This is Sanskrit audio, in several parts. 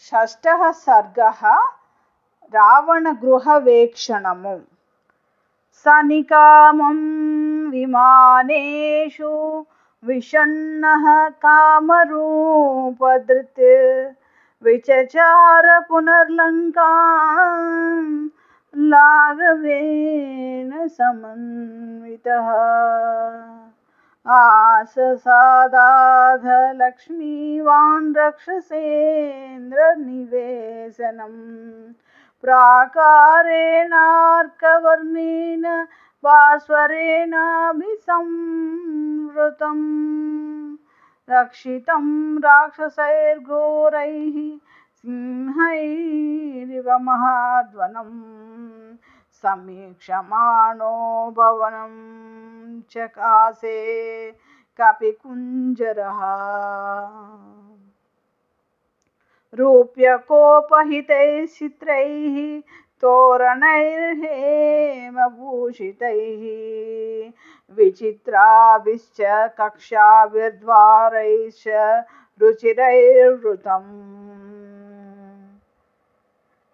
షष्ఠः सर्गः रावणगृहवेक्षणमु। सनिकामं विमानेषु विषण्णः कामरूपधृत् विचचार पुनर्लङ्कां लाघवेन समन्वितः। आससादाध लक्ष्मीवान् रक्षसेन्द्रनिवेशनं प्राकारेणार्कवर्णेन भास्वरेणाभिसंवृतं रक्षितं राक्षसैर्घोरैः सिंहैरिव महाध्वनं समीक्षमाणो भवनं चकासे कपिकुञ्जरः। रूप्यकोपहितैः चित्रैः तोरणैर्हेमभूषितैः विचित्राभिश्च कक्षाभिर्द्वारैश्च रुचिरैर्वृतम्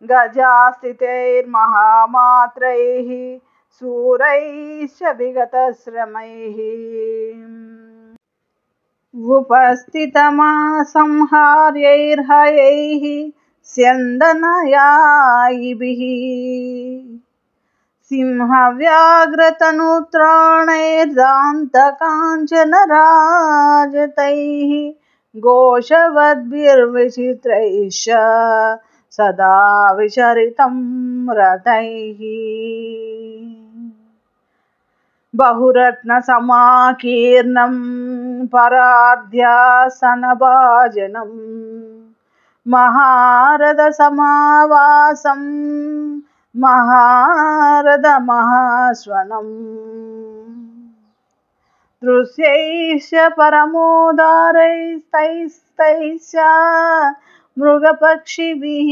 गजास्थितैर्महामात्रैः सूरैश्च विगतश्रमैः उपस्थितमासंहार्यैर्हयैः स्यन्दनयायिभिः सिंहव्याघ्रतनुत्राणैर्दान्तकाञ्चनराजतैः घोषवद्भिर्विचित्रैश्च सदा विचरितं रथैः बहुरत्नसमाकीर्णं परार्ध्यासनभाजनं महारथसमावासं महारथमहाश्वनं दृश्यैश्च परमोदारैस्तैश्च मृगपक्षिभिः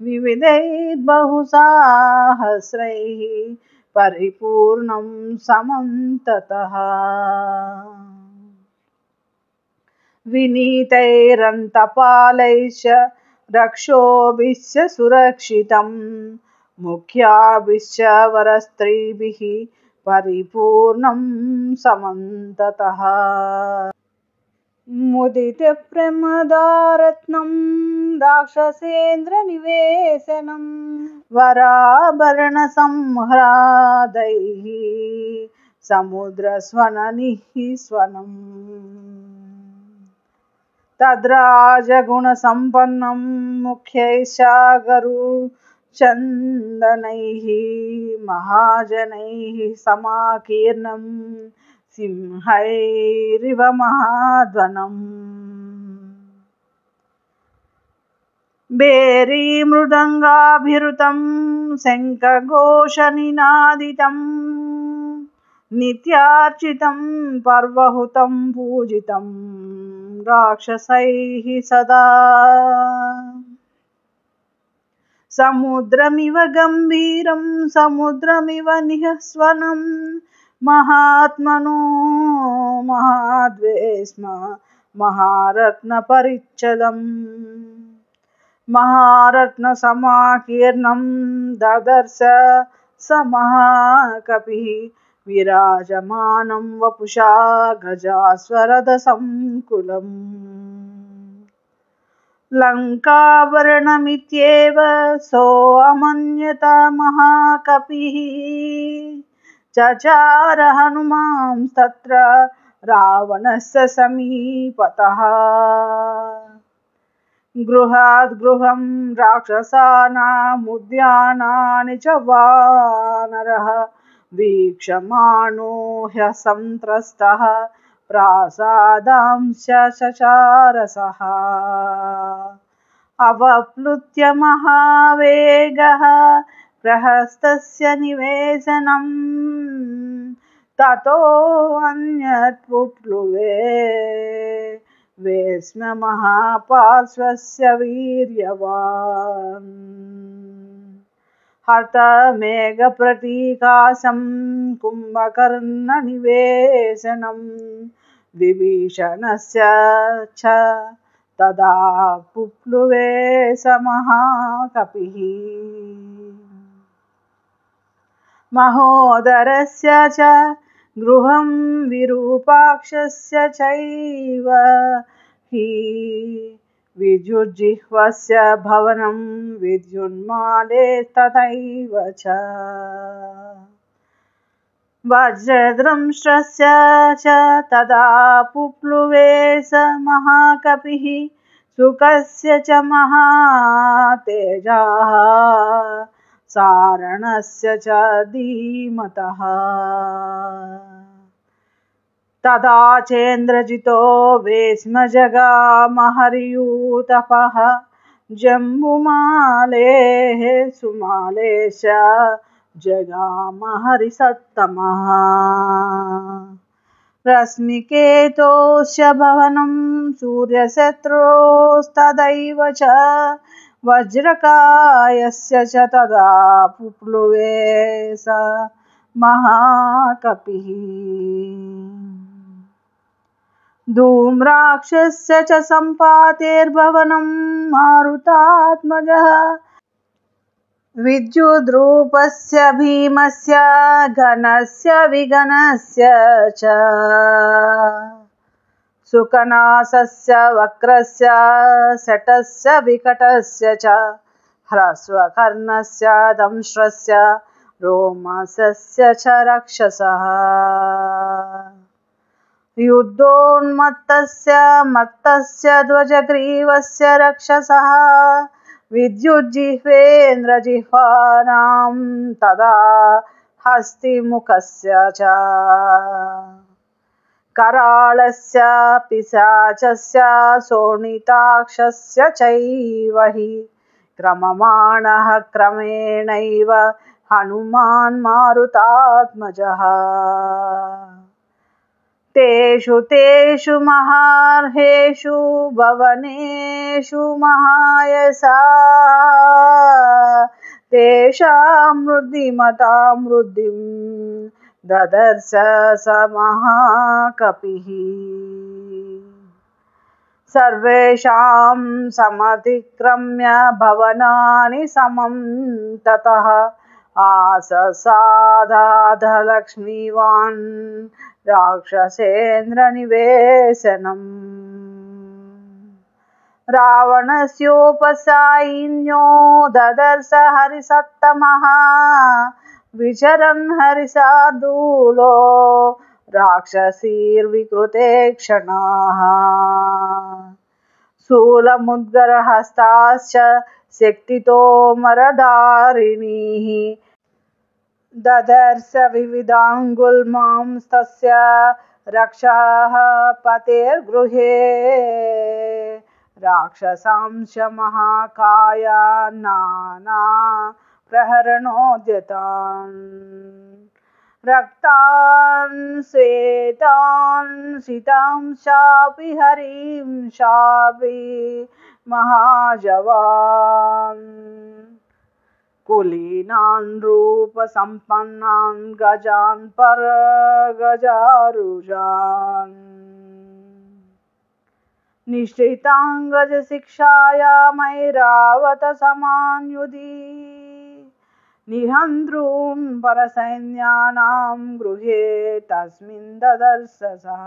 विविधैर्बहुसाहस्रैः परिपूर्णं समन्ततः विनीतैरन्तपालैश्च रक्षोभिश्च सुरक्षितं मुख्याभिश्च वरस्त्रीभिः परिपूर्णं समन्ततः मुदितप्रमदारत्नं राक्षसेन्द्रनिवेशनं वराभरणसंह्रादैः समुद्रस्वननिःस्वनम् तद्राजगुणसम्पन्नं मुख्यैश्चागरुचन्दनैः महाजनैः समाकीर्णं सिंहैरिव महाध्वनम् भेरीमृदङ्गाभिरुतं शङ्खघोषनिनादितं नित्यार्चितं पर्वहुतं पूजितं राक्षसैः सदा समुद्रमिव गम्भीरं समुद्रमिव निःस्वनं महात्मनो महाद्वेष्म महारत्नपरिच्छदम् महारत्नसमाकीर्णं ददर्श स महाकपिः विराजमानं वपुषा गजास्वरथसंकुलम् लङ्काभरणमित्येव सोऽमन्यत महाकपिः चचार हनुमांस्तत्र रावणस्य समीपतः गृहाद् गृहं राक्षसानामुद्यानानि च वानरः वीक्षमाणो ह्यसन्त्रस्तः प्रासादांश्च चचारसः अवप्लुत्य महावेगः प्रहस्तस्य निवेशनं ततो अन्यत् पुप्लुवे वेस्म महापार्श्वस्य वीर्यवान् हतमेघप्रतीकाशं कुम्भकर्णनिवेशनं विभीषणस्य च तदा पुप्लुवे स महाकपिः। महोदरस्य च गृहं विरूपाक्षस्य चैव हि विद्युज्जिह्वस्य भवनं विद्युन्माले तथैव च। वज्रदंष्ट्रस्य च तदा पुप्लुवे स महाकपिः शुकस्य च महातेजाः सारणस्य च धीमतः। तदा चेन्द्रजितो वेश्मजगामहर्यूतपः जम्बुमालेः सुमालेश जगामहरिसत्तमः। रश्मिकेतोश्च भवनं सूर्यशत्रोस्तदैव च वज्रकायस्य च तदा पुप्लुवे स महाकपिः। धूम्राक्षस्य च सम्पातेर्भवनं मारुतात्मजः विद्युद्रूपस्य भीमस्य घनस्य विघनस्य च सुकनासस्य वक्रस्य शटस्य विकटस्य च ह्रस्वकर्णस्य दंष्ट्रस्य रोमसस्य च रक्षसः। युद्धोन्मत्तस्य मत्तस्य ध्वजग्रीवस्य रक्षसः विद्युज्जिह्वेन्द्रजिह्वानां तदा हस्तिमुखस्य च कराळस्य पिशाचस्य शोणिताक्षस्य चैव हि क्रममाणः क्रमेणैव हनुमान् मारुतात्मजः। तेषु तेषु महार्हेषु भवनेषु महायसा तेषां वृद्धिमतां वृद्धिं ददर्श स महाकपिः। सर्वेषां समतिक्रम्य भवनानि समं ततः आससादाधलक्ष्मीवान् राक्षसेन्द्रनिवेशनम्। रावणस्योपसायिन्यो ददर्श हरिसत्तमः विचरन् हरिशार्दूलो राक्षसीर्विकृते क्षणाः। शूलमुद्गरहस्ताश्च शक्तितोमरधारिणीः ददर्श विविधाङ्गुल्मांस्तस्य रक्षः पतेर्गृहे राक्षसांश महाकाया नाना प्रहरणोद्यतान् रक्तान् श्वेतान् शीतांशापि हरिं शापि महाजवान् कुलीनान् रूपसम्पन्नान् गजान् परगजारुजान् निश्चिताङ्गजशिक्षायामैरावत समान्युधि निहन्त्रून् परसैन्यानां गृहे तस्मिन् ददर्श सः।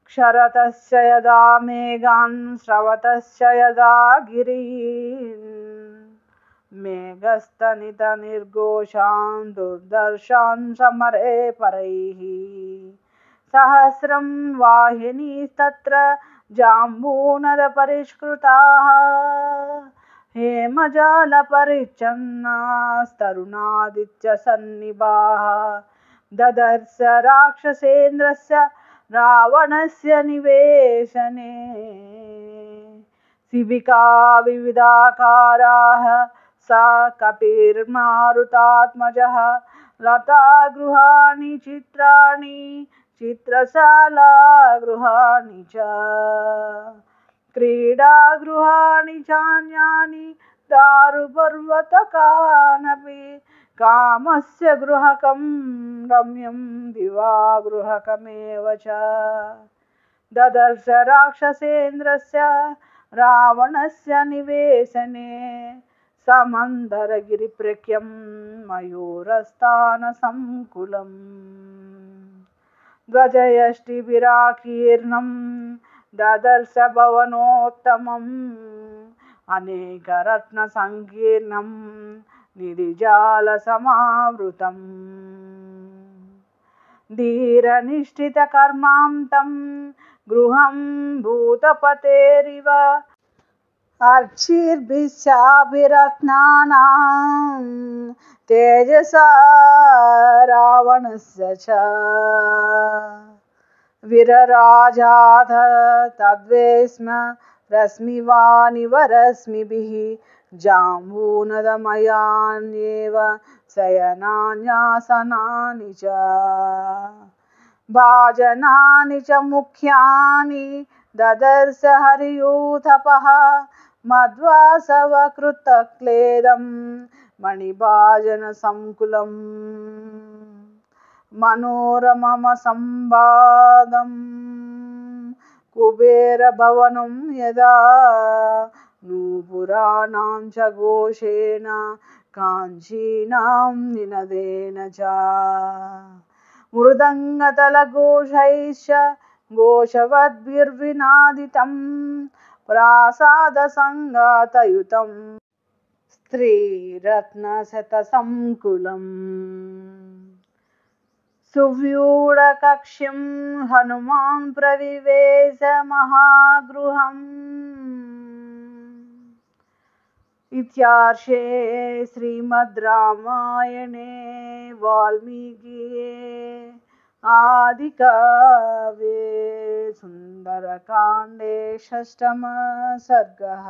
क्षरतश्च यदा मेघान् स्रवतश्च यदा गिरीन् मेघस्तनितनिर्घोषान् दुर्दर्शान् समरे परैः सहस्रं वाहिनीस्तत्र जाम्बूनदपरिष्कृताः हेमजालपरिच्छन्नास्तरुणादित्यसन्निभाः ददर्श राक्षसेन्द्रस्य रावणस्य निवेशने शिबिका विविधाकाराः सा कपिर्मारुतात्मजः लतागृहाणि चित्राणि चित्रशालागृहाणि च क्रीडागृहाणि चान्यानि दारुपर्वतकानपि कामस्य गृहकं रम्यं दिवागृहकमेव च ददर्श राक्षसेन्द्रस्य रावणस्य निवेशने समन्दरगिरिप्रख्यं मयूरस्थानसंकुलम् ध्वजयष्टिभिराकीर्णं ददर्श भवनोत्तमम् अनेकरत्नसङ्कीर्णं निधिजालसमावृतम् धीरनिष्ठितकर्मां तं गृहं भूतपतेरिव अर्चिर्भिश्चाभिरत्नानां तेजसा रावणस्य च विरराजाथ तद्वेस्म रश्मिवानिव रश्मिभिः जाम्बूनदमयान्येव शयनान्यासनानि च भाजनानि च मुख्यानि ददर्श हरियूथपः मध्वासवकृतक्लेदं मणिभाजनसंकुलम् मनोरममसंवादं कुबेरभवनं यदा नूपुराणां च घोषेण काञ्चीनां निनदेन च मृदङ्गतलघोषैश्च घोषवद्भिर्विनादितं प्रासादसङ्गातयुतं स्त्रीरत्नशतसंकुलम् सुव्यूढकक्ष्यं हनुमान् प्रविवेश महागृहम् इत्यार्षे श्रीमद् रामायणे वाल्मीकिये आदिकाव्ये सुन्दरकाण्डे षष्ठमः सर्गः।